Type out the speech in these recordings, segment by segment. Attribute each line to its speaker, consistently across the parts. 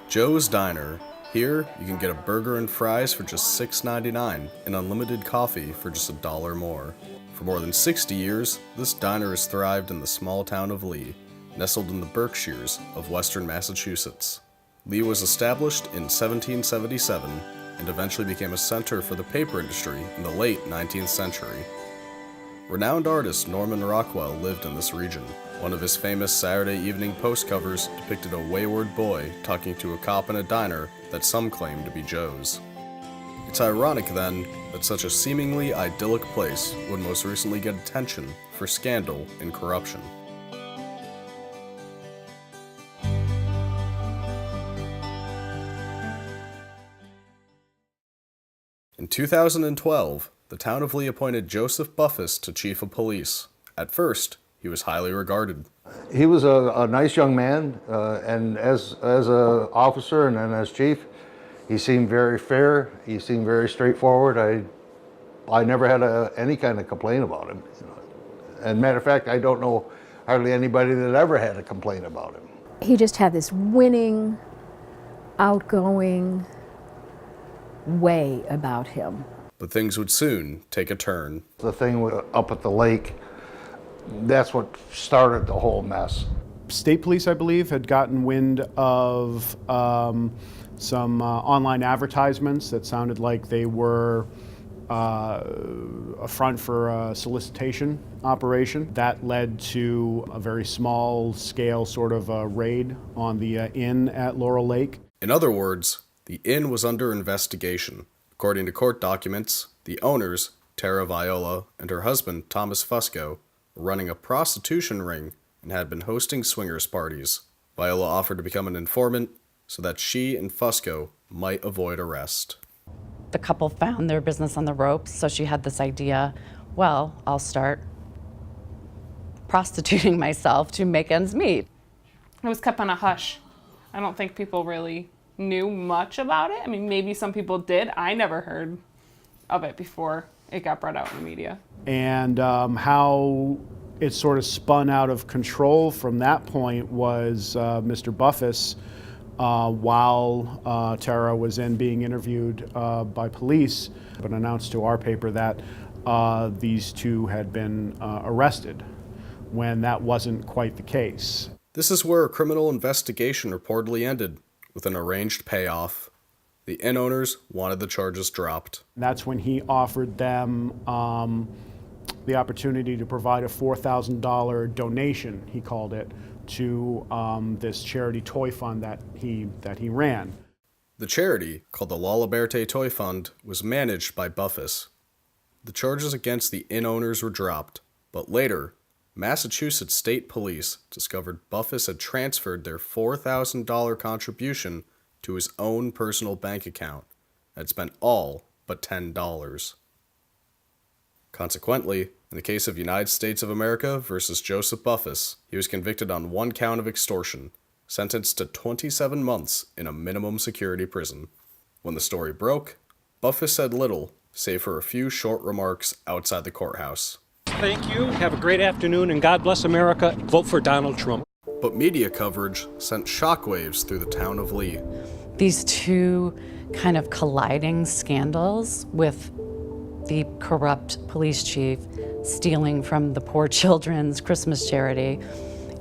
Speaker 1: Joe's Diner. Here, you can get a burger and fries for just $6.99 and unlimited coffee for just $1 more. For more than 60 years, this diner has thrived in the small town of Lee, nestled in the Berkshires of western Massachusetts. Lee was established in 1777 and eventually became a center for the paper industry in the late 19th century. Renowned artist Norman Rockwell lived in this region. One of his famous Saturday Evening Post covers depicted a wayward boy talking to a cop in a diner that some claim to be Joe's. It's ironic, then, that such a seemingly idyllic place would most recently get attention for scandal and corruption. In 2012, the town of Lee appointed Joseph Buffis to chief of police. At first, he was highly regarded.
Speaker 2: He was a nice young man, and as an officer and then as chief, he seemed very fair. He seemed very straightforward. I never had any kind of complaint about him. And matter of fact, I don't know hardly anybody that ever had a complaint about him.
Speaker 3: He just had this winning, outgoing way about him.
Speaker 1: But things would soon take a turn.
Speaker 2: The thing up at the lake, that's what started the whole mess.
Speaker 4: State police, I believe, had gotten wind of some online advertisements that sounded like they were a front for a solicitation operation. That led to a very small scale sort of raid on the inn at Laurel Lake.
Speaker 1: In other words, the inn was under investigation. According to court documents, the owners, Tara Viola and her husband, Thomas Fusco, were running a prostitution ring and had been hosting swingers parties. Viola offered to become an informant so that she and Fusco might avoid arrest.
Speaker 5: The couple found their business on the ropes, so she had this idea, well, I'll start prostituting myself to make ends meet.
Speaker 6: It was kept on a hush. I don't think people really knew much about it. I mean, maybe some people did. I never heard of it before it got brought out in the media.
Speaker 4: And how it sort of spun out of control from that point was Mr. Buffis, while Tara was being interviewed by police, but announced to our paper that these two had been arrested, when that wasn't quite the case.
Speaker 1: This is where a criminal investigation reportedly ended, with an arranged payoff. The inn owners wanted the charges dropped.
Speaker 4: That's when he offered them the opportunity to provide a $4,000 donation, he called it, to this charity toy fund that he ran.
Speaker 1: The charity, called the La Liberté Toy Fund, was managed by Buffis. The charges against the inn owners were dropped, but later, Massachusetts State Police discovered Buffis had transferred their $4,000 contribution to his own personal bank account and had spent all but $10. Consequently, in the case of United States of America versus Joseph Buffis, he was convicted on one count of extortion, sentenced to 27 months in a minimum security prison. When the story broke, Buffis said little, save for a few short remarks outside the courthouse.
Speaker 7: Thank you. Have a great afternoon, and God bless America. Vote for Donald Trump.
Speaker 1: But media coverage sent shockwaves through the town of Lee.
Speaker 5: These two kind of colliding scandals with the corrupt police chief stealing from the poor children's Christmas charity,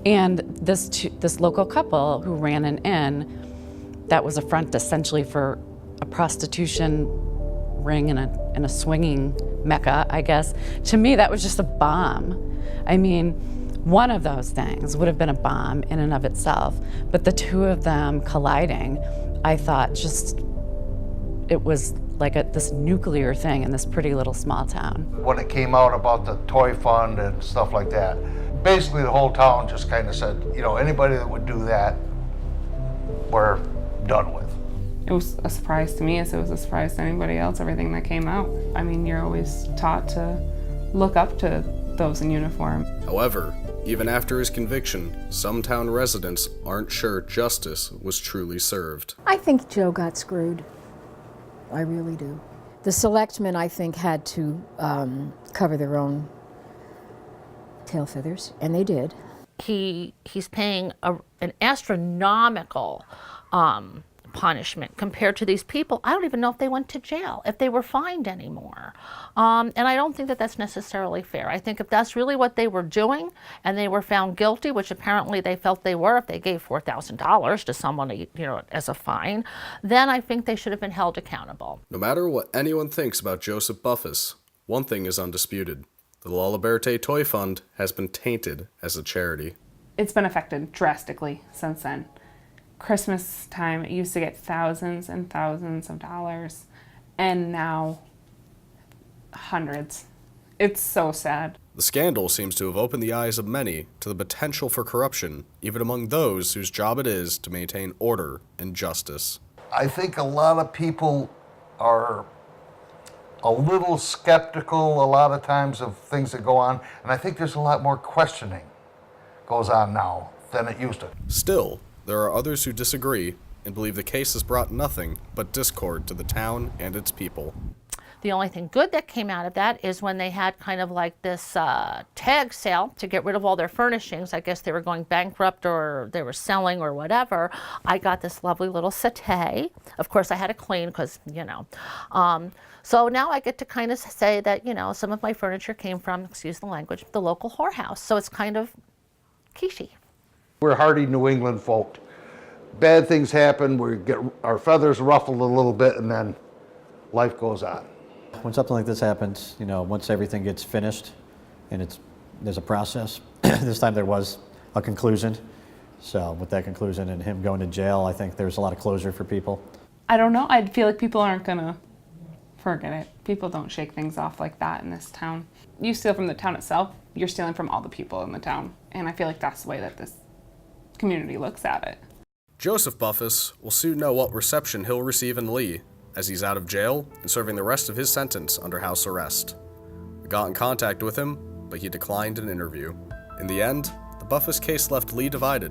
Speaker 5: and this local couple who ran an inn that was a front essentially for a prostitution ring and a swinging mecca, I guess. To me, that was just a bomb. I mean, one of those things would have been a bomb in and of itself, but the two of them colliding, I thought it was like this nuclear thing in this pretty little small town.
Speaker 2: When it came out about the toy fund and stuff like that, basically the whole town just kind of said, anybody that would do that, we're done with.
Speaker 6: It was a surprise to me as it was a surprise to anybody else, everything that came out. I mean, you're always taught to look up to those in uniform.
Speaker 1: However, even after his conviction, some town residents aren't sure justice was truly served.
Speaker 3: I think Joe got screwed. I really do. The selectmen, I think, had to cover their own tail feathers, and they did.
Speaker 8: He's paying an astronomical punishment compared to these people. I don't even know if they went to jail, if they were fined anymore. And I don't think that that's necessarily fair. I think if that's really what they were doing and they were found guilty, which apparently they felt they were if they gave $4,000 to someone, you know, as a fine, then I think they should have been held accountable.
Speaker 1: No matter what anyone thinks about Joseph Buffis, one thing is undisputed. The La Liberté Toy Fund has been tainted as a charity.
Speaker 6: It's been affected drastically since then. Christmas time, it used to get thousands and thousands of dollars, and now hundreds. It's so sad.
Speaker 1: The scandal seems to have opened the eyes of many to the potential for corruption, even among those whose job it is to maintain order and justice.
Speaker 2: I think a lot of people are a little skeptical a lot of times of things that go on, and I think there's a lot more questioning goes on now than it used to.
Speaker 1: Still, there are others who disagree and believe the case has brought nothing but discord to the town and its people.
Speaker 8: The only thing good that came out of that is when they had kind of like this tag sale to get rid of all their furnishings. I guess they were going bankrupt or they were selling or whatever. I got this lovely little settee. Of course, I had to clean because, you know. So now I get to kind of say that, you know, some of my furniture came from, excuse the language, the local whorehouse. So it's kind of quiche.
Speaker 2: We're hardy New England folk. Bad things happen, we get our feathers ruffled a little bit, and then life goes on.
Speaker 9: When something like this happens, you know, once everything gets finished and there's a process, this time there was a conclusion. So with that conclusion and him going to jail, I think there's a lot of closure for people.
Speaker 6: I don't know. I feel like people aren't gonna forget it. People don't shake things off like that in this town. You steal from the town itself, you're stealing from all the people in the town. And I feel like that's the way that this community looks at it.
Speaker 1: Joseph Buffis will soon know what reception he'll receive in Lee, as he's out of jail and serving the rest of his sentence under house arrest. We got in contact with him, but he declined an interview. In the end, the Buffis case left Lee divided.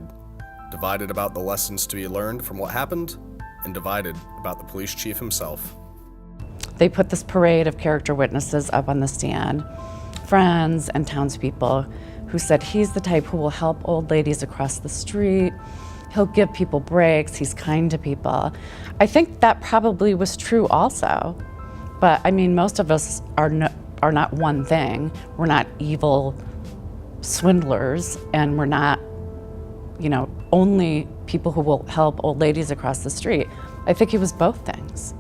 Speaker 1: Divided about the lessons to be learned from what happened, and divided about the police chief himself.
Speaker 5: They put this parade of character witnesses up on the stand, friends and townspeople, who said he's the type who will help old ladies across the street. He'll give people breaks, he's kind to people. I think that probably was true also. But I mean, most of us are not one thing. We're not evil swindlers, and we're not, you know, only people who will help old ladies across the street. I think he was both things.